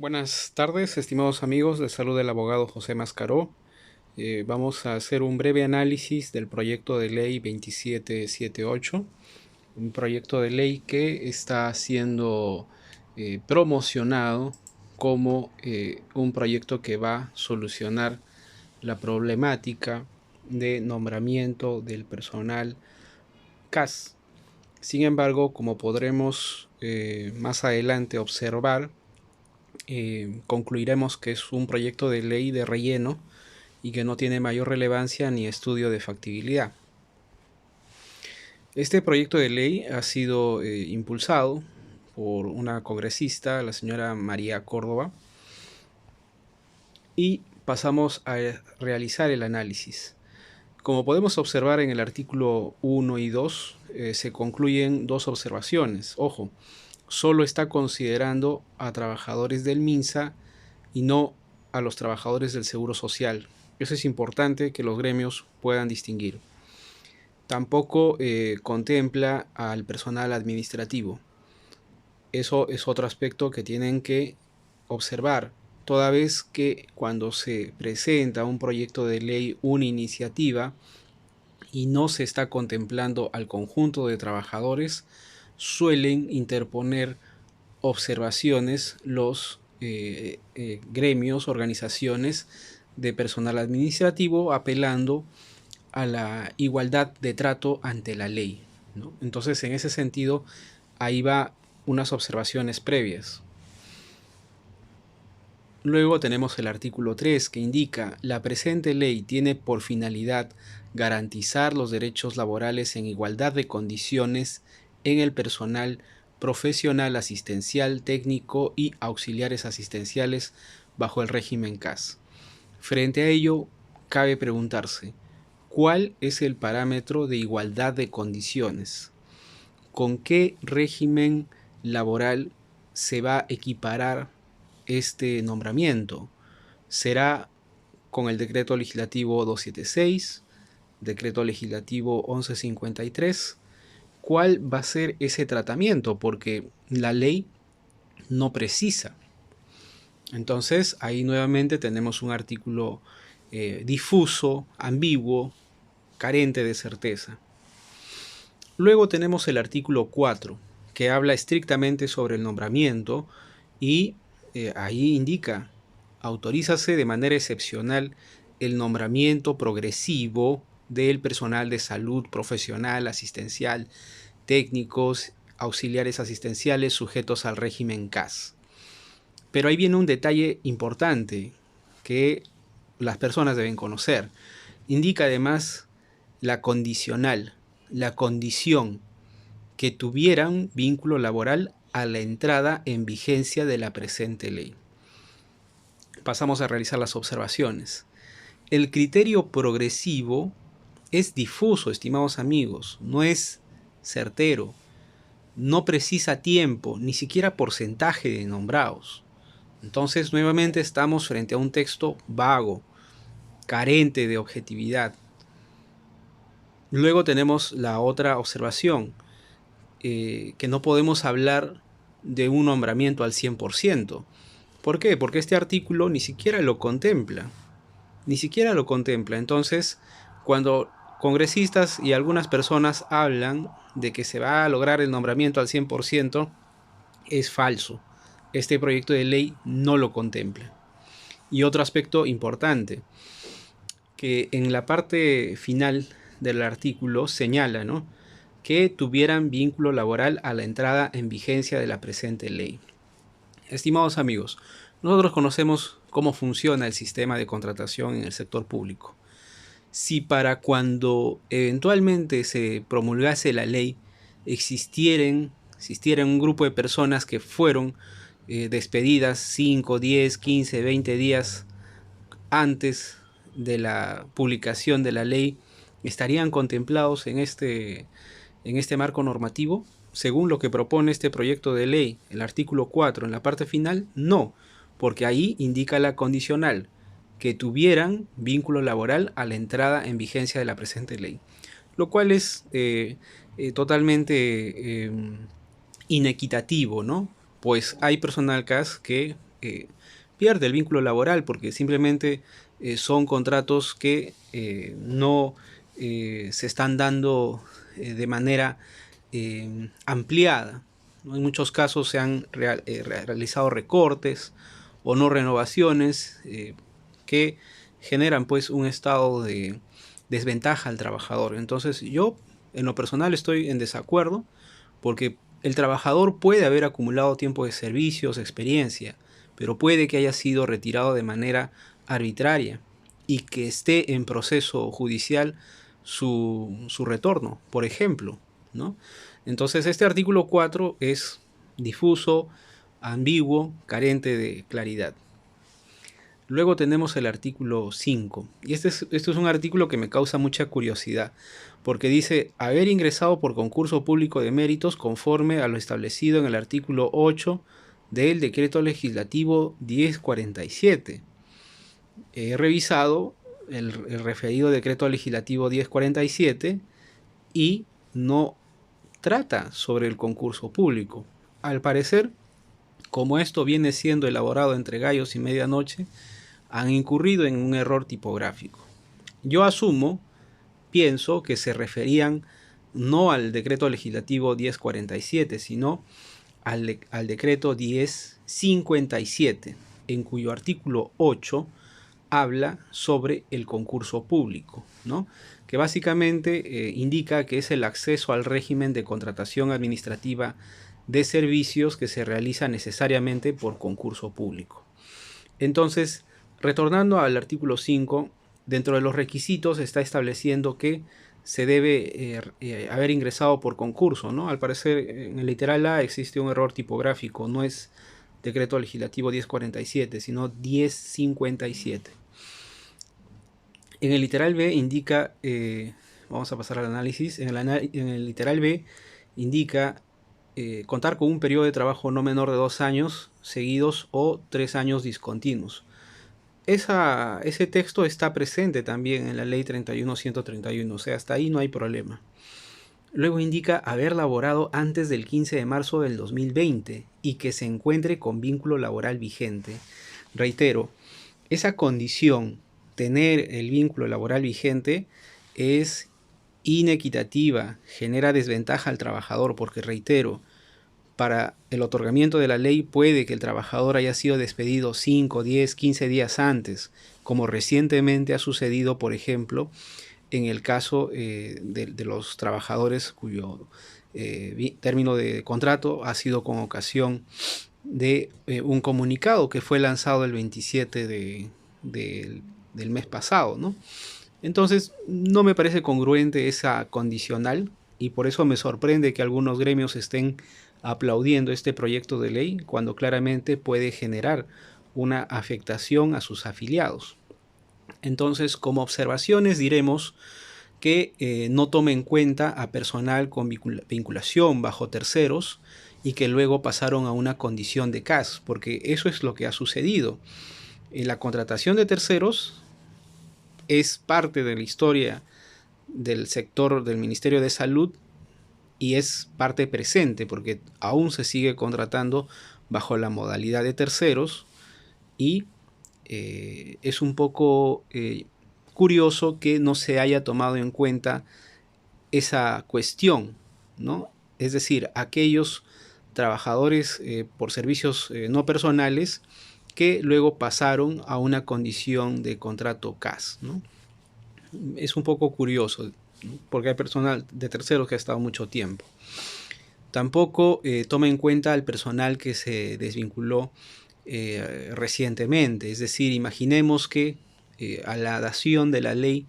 Buenas tardes, estimados amigos. Les saluda el abogado José Mascaró. Vamos a hacer un breve análisis del proyecto de ley 2778, un proyecto de ley que está siendo promocionado como un proyecto que va a solucionar la problemática de nombramiento del personal CAS. Sin embargo, como podremos más adelante observar, concluiremos que es un proyecto de ley de relleno y que no tiene mayor relevancia ni estudio de factibilidad. Este proyecto de ley ha sido impulsado por una congresista, la señora María Córdoba, y pasamos a realizar el análisis. Como podemos observar en el artículo 1 y 2, se concluyen dos observaciones. Ojo, solo está considerando a trabajadores del MINSA y no a los trabajadores del Seguro Social. Eso es importante que los gremios puedan distinguir. Tampoco contempla al personal administrativo. Eso es otro aspecto que tienen que observar, toda vez que cuando se presenta un proyecto de ley, una iniciativa, y no se está contemplando al conjunto de trabajadores, suelen interponer observaciones los gremios, organizaciones de personal administrativo, apelando a la igualdad de trato ante la ley, ¿no? Entonces, en ese sentido, ahí va unas observaciones previas. Luego tenemos el artículo 3 que indica: la presente ley tiene por finalidad garantizar los derechos laborales en igualdad de condiciones en el personal profesional, asistencial, técnico y auxiliares asistenciales bajo el régimen CAS. Frente a ello, cabe preguntarse, ¿cuál es el parámetro de igualdad de condiciones? ¿Con qué régimen laboral se va a equiparar este nombramiento? ¿Será con el decreto legislativo 276, decreto legislativo 1153? ¿Cuál va a ser ese tratamiento? Porque la ley no precisa. Entonces, ahí nuevamente tenemos un artículo difuso, ambiguo, carente de certeza. Luego tenemos el artículo 4, que habla estrictamente sobre el nombramiento y ahí indica: autorízase de manera excepcional el nombramiento progresivo del personal de salud profesional, asistencial, técnicos, auxiliares asistenciales sujetos al régimen CAS. Pero ahí viene un detalle importante que las personas deben conocer. Indica además la condicional, la condición que tuvieran vínculo laboral a la entrada en vigencia de la presente ley. Pasamos a realizar las observaciones. El criterio progresivo es difuso, estimados amigos, no es certero, no precisa tiempo, ni siquiera porcentaje de nombrados. Entonces, nuevamente estamos frente a un texto vago, carente de objetividad. Luego tenemos la otra observación, que no podemos hablar de un nombramiento al 100%. ¿Por qué? Porque este artículo ni siquiera lo contempla. Ni siquiera lo contempla. Entonces, cuando congresistas y algunas personas hablan de que se va a lograr el nombramiento al 100%, es falso. Este proyecto de ley no lo contempla. Y otro aspecto importante, que en la parte final del artículo señala, ¿no?, que tuvieran vínculo laboral a la entrada en vigencia de la presente ley. Estimados amigos, nosotros conocemos cómo funciona el sistema de contratación en el sector público. Si para cuando eventualmente se promulgase la ley existiera un grupo de personas que fueron despedidas 5, 10, 15, 20 días antes de la publicación de la ley, ¿estarían contemplados en este marco normativo? Según lo que propone este proyecto de ley, el artículo 4 en la parte final, no, porque ahí indica la condicional, que tuvieran vínculo laboral a la entrada en vigencia de la presente ley, lo cual es totalmente inequitativo, ¿no? Pues hay personal CAS que pierde el vínculo laboral porque simplemente son contratos que no se están dando de manera ampliada, ¿no? En muchos casos se han realizado recortes o no renovaciones que generan pues un estado de desventaja al trabajador. Entonces yo en lo personal estoy en desacuerdo porque el trabajador puede haber acumulado tiempo de servicios, experiencia, pero puede que haya sido retirado de manera arbitraria y que esté en proceso judicial su retorno, por ejemplo, ¿no? Entonces este artículo 4 es difuso, ambiguo, carente de claridad. Luego tenemos el artículo 5, y este es un artículo que me causa mucha curiosidad, porque dice, haber ingresado por concurso público de méritos conforme a lo establecido en el artículo 8 del Decreto Legislativo 1047. He revisado el referido Decreto Legislativo 1047 y no trata sobre el concurso público. Al parecer, como esto viene siendo elaborado entre gallos y medianoche, han incurrido en un error tipográfico. Yo pienso que se referían no al decreto legislativo 1047, sino al decreto 1057, en cuyo artículo 8 habla sobre el concurso público, ¿no? Que básicamente indica que es el acceso al régimen de contratación administrativa de servicios que se realiza necesariamente por concurso público. Entonces, retornando al artículo 5, dentro de los requisitos está estableciendo que se debe haber ingresado por concurso, ¿no? Al parecer en el literal A existe un error tipográfico, no es decreto legislativo 1047, sino 1057. En el literal B indica, vamos a pasar al análisis, en el literal B indica contar con un periodo de trabajo no menor de 2 años seguidos o 3 años discontinuos. Ese texto está presente también en la ley 31.131, o sea, hasta ahí no hay problema. Luego indica haber laborado antes del 15 de marzo del 2020 y que se encuentre con vínculo laboral vigente. Reitero, esa condición, tener el vínculo laboral vigente, es inequitativa, genera desventaja al trabajador, porque reitero, para el otorgamiento de la ley puede que el trabajador haya sido despedido 5, 10, 15 días antes, como recientemente ha sucedido, por ejemplo, en el caso de los trabajadores cuyo término de contrato ha sido con ocasión de un comunicado que fue lanzado el 27 del mes pasado, ¿no? Entonces, no me parece congruente esa condicional y por eso me sorprende que algunos gremios estén aplaudiendo este proyecto de ley cuando claramente puede generar una afectación a sus afiliados. Entonces, como observaciones diremos que no tome en cuenta a personal con vinculación bajo terceros y que luego pasaron a una condición de CAS, porque eso es lo que ha sucedido. La contratación de terceros es parte de la historia del sector del Ministerio de Salud y es parte presente porque aún se sigue contratando bajo la modalidad de terceros y es un poco curioso que no se haya tomado en cuenta esa cuestión, ¿no? Es decir, aquellos trabajadores por servicios no personales que luego pasaron a una condición de contrato CAS, ¿no? Es un poco curioso, ¿no? Porque hay personal de terceros que ha estado mucho tiempo. Tampoco toma en cuenta al personal que se desvinculó recientemente. Es decir, imaginemos que a la dación de la ley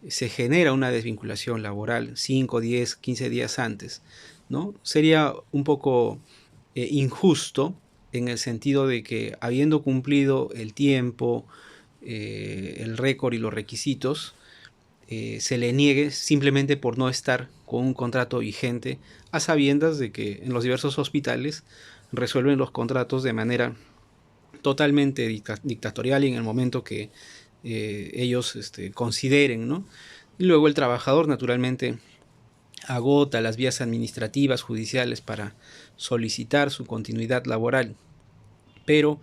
se genera una desvinculación laboral 5, 10, 15 días antes, ¿no? Sería un poco injusto en el sentido de que habiendo cumplido el tiempo, el récord y los requisitos, se le niegue simplemente por no estar con un contrato vigente, a sabiendas de que en los diversos hospitales resuelven los contratos de manera totalmente dictatorial y en el momento que ellos consideren, ¿no? Y luego el trabajador naturalmente agota las vías administrativas, judiciales para solicitar su continuidad laboral. Pero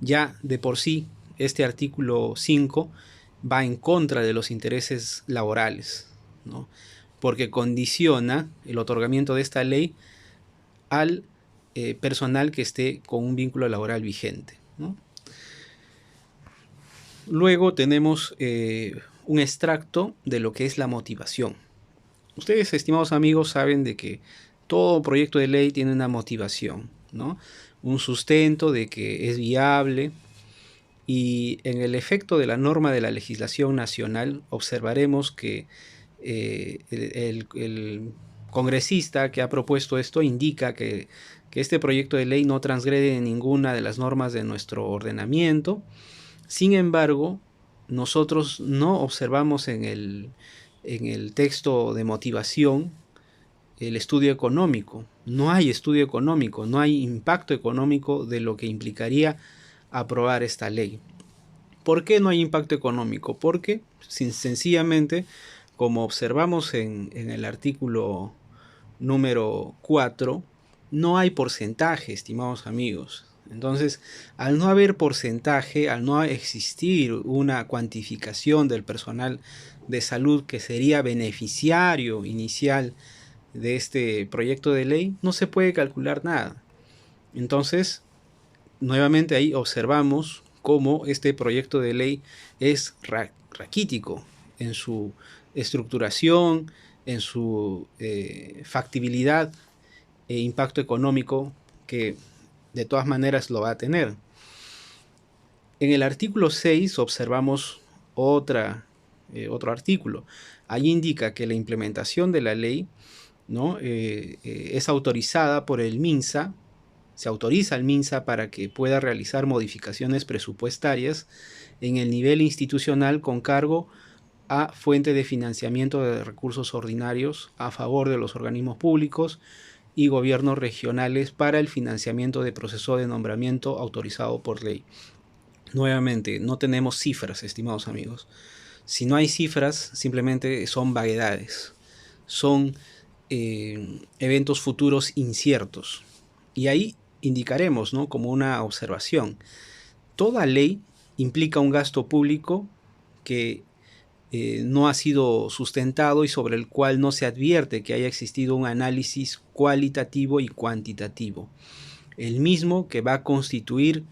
Ya de por sí, este artículo 5 va en contra de los intereses laborales, ¿no? Porque condiciona el otorgamiento de esta ley al personal que esté con un vínculo laboral vigente, ¿no? Luego tenemos un extracto de lo que es la motivación. Ustedes, estimados amigos, saben de que todo proyecto de ley tiene una motivación, ¿no? Un sustento de que es viable, y en el efecto de la norma de la legislación nacional observaremos que el congresista que ha propuesto esto indica que este proyecto de ley no transgrede ninguna de las normas de nuestro ordenamiento. Sin embargo, nosotros no observamos en el texto de motivación el estudio económico. No hay estudio económico, no hay impacto económico de lo que implicaría aprobar esta ley. ¿Por qué no hay impacto económico? Porque sencillamente, como observamos en el artículo número 4, no hay porcentaje, estimados amigos. Entonces, al no haber porcentaje, al no existir una cuantificación del personal de salud que sería beneficiario inicial de este proyecto de ley, no se puede calcular nada. Entonces, nuevamente ahí observamos cómo este proyecto de ley es raquítico en su estructuración, en su factibilidad e impacto económico, que de todas maneras lo va a tener. En el artículo 6 observamos otro artículo. Allí indica que la implementación de la ley, ¿no? Es autorizada por el MINSA. Se autoriza al MINSA para que pueda realizar modificaciones presupuestarias en el nivel institucional con cargo a fuente de financiamiento de recursos ordinarios a favor de los organismos públicos y gobiernos regionales para el financiamiento de proceso de nombramiento autorizado por ley. Nuevamente, no tenemos cifras, estimados amigos. Si no hay cifras, simplemente son vaguedades, son eventos futuros inciertos. Y ahí indicaremos, ¿no?, como una observación: toda ley implica un gasto público que no ha sido sustentado y sobre el cual no se advierte que haya existido un análisis cualitativo y cuantitativo, el mismo que va a constituir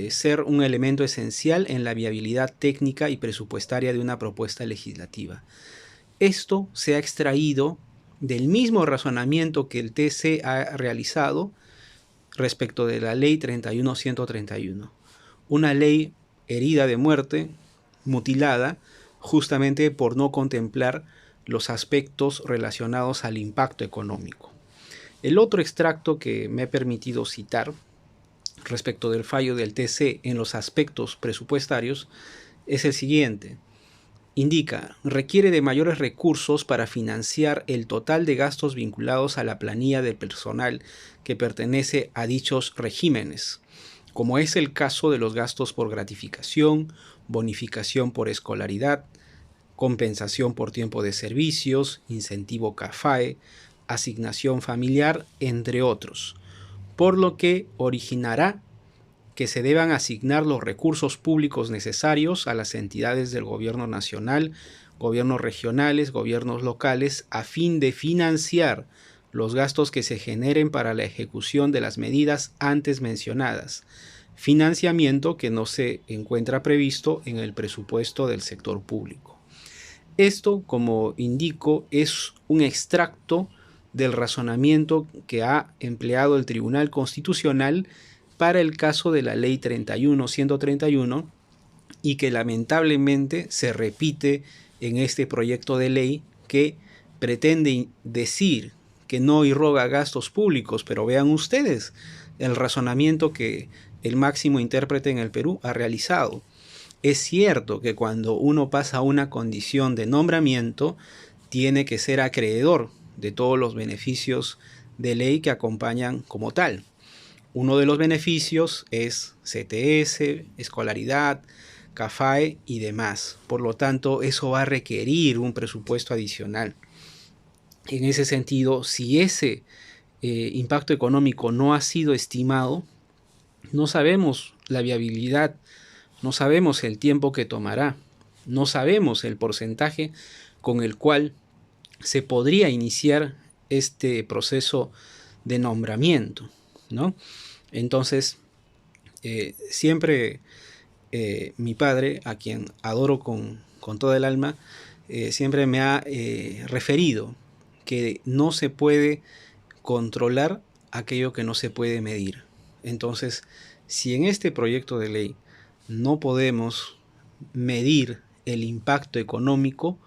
ser un elemento esencial en la viabilidad técnica y presupuestaria de una propuesta legislativa. Esto se ha extraído del mismo razonamiento que el TC ha realizado respecto de la ley 31.131, una ley herida de muerte, mutilada, justamente por no contemplar los aspectos relacionados al impacto económico. El otro extracto que me he permitido citar respecto del fallo del TC en los aspectos presupuestarios es el siguiente. Indica: requiere de mayores recursos para financiar el total de gastos vinculados a la planilla del personal que pertenece a dichos regímenes, como es el caso de los gastos por gratificación, bonificación por escolaridad, compensación por tiempo de servicios, incentivo CAFAE, asignación familiar, entre otros, por lo que originará que se deban asignar los recursos públicos necesarios a las entidades del gobierno nacional, gobiernos regionales, gobiernos locales, a fin de financiar los gastos que se generen para la ejecución de las medidas antes mencionadas, financiamiento que no se encuentra previsto en el presupuesto del sector público. Esto, como indico, es un extracto del razonamiento que ha empleado el Tribunal Constitucional para el caso de la ley 31.131 y que lamentablemente se repite en este proyecto de ley, que pretende decir que no irroga gastos públicos, pero vean ustedes el razonamiento que el máximo intérprete en el Perú ha realizado. Es cierto que cuando uno pasa a una condición de nombramiento, tiene que ser acreedor de todos los beneficios de ley que acompañan como tal. Uno de los beneficios es CTS, escolaridad, CAFAE y demás. Por lo tanto, eso va a requerir un presupuesto adicional. En ese sentido, si ese impacto económico no ha sido estimado, No sabemos la viabilidad, no sabemos el tiempo que tomará, no sabemos el porcentaje con el cual se podría iniciar este proceso de nombramiento, ¿no? Entonces, siempre mi padre, a quien adoro con toda el alma, siempre me ha referido que no se puede controlar aquello que no se puede medir. Entonces, si en este proyecto de ley no podemos medir el impacto económico,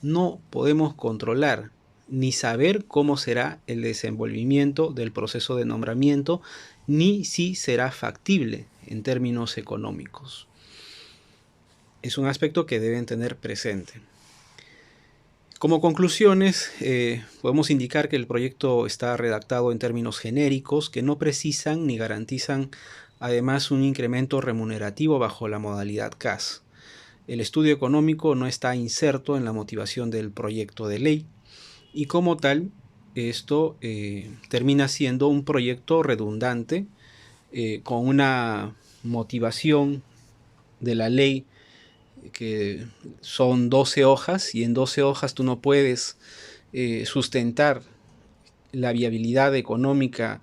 no podemos controlar ni saber cómo será el desenvolvimiento del proceso de nombramiento, ni si será factible en términos económicos. Es un aspecto que deben tener presente. Como conclusiones, podemos indicar que el proyecto está redactado en términos genéricos que no precisan ni garantizan además un incremento remunerativo bajo la modalidad CAS. El estudio económico no está inserto en la motivación del proyecto de ley y como tal, esto termina siendo un proyecto redundante con una motivación de la ley que son 12 hojas y en 12 hojas tú no puedes sustentar la viabilidad económica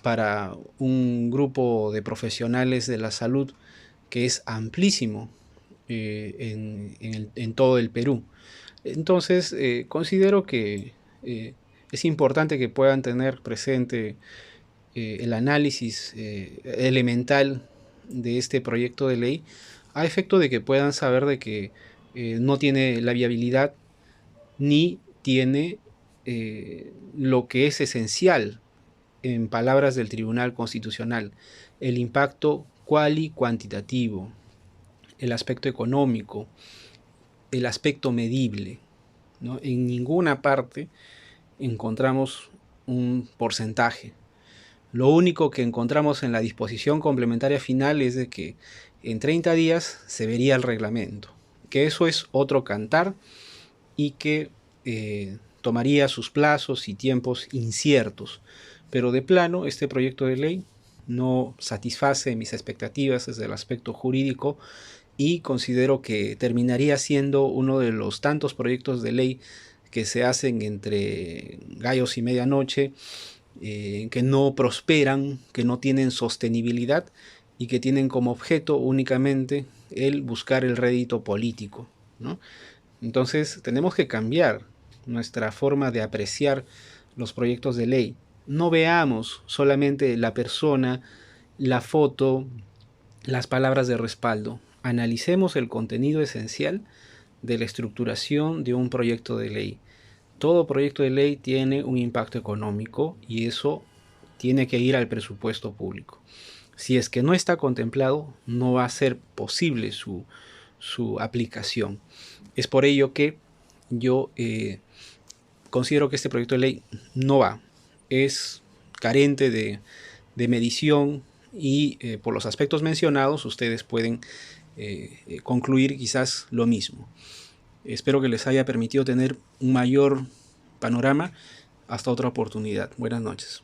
para un grupo de profesionales de la salud que es amplísimo en todo el Perú. Entonces, considero que es importante que puedan tener presente el análisis elemental de este proyecto de ley a efecto de que puedan saber de que no tiene la viabilidad ni tiene lo que es esencial en palabras del Tribunal Constitucional, el impacto cuali cuantitativo, el aspecto económico, el aspecto medible, ¿no? En ninguna parte encontramos un porcentaje. Lo único que encontramos en la disposición complementaria final es de que en 30 días se vería el reglamento, que eso es otro cantar y que tomaría sus plazos y tiempos inciertos. Pero de plano, este proyecto de ley no satisface mis expectativas desde el aspecto jurídico y considero que terminaría siendo uno de los tantos proyectos de ley que se hacen entre gallos y medianoche, que no prosperan, que no tienen sostenibilidad y que tienen como objeto únicamente el buscar el rédito político, ¿no? Entonces tenemos que cambiar nuestra forma de apreciar los proyectos de ley. No veamos solamente la persona, la foto, las palabras de respaldo. Analicemos el contenido esencial de la estructuración de un proyecto de ley. Todo proyecto de ley tiene un impacto económico y eso tiene que ir al presupuesto público. Si es que no está contemplado, no va a ser posible su aplicación. Es por ello que yo considero que este proyecto de ley no va. Es carente de medición y por los aspectos mencionados ustedes pueden concluir quizás lo mismo. Espero que les haya permitido tener un mayor panorama. Hasta otra oportunidad. Buenas noches.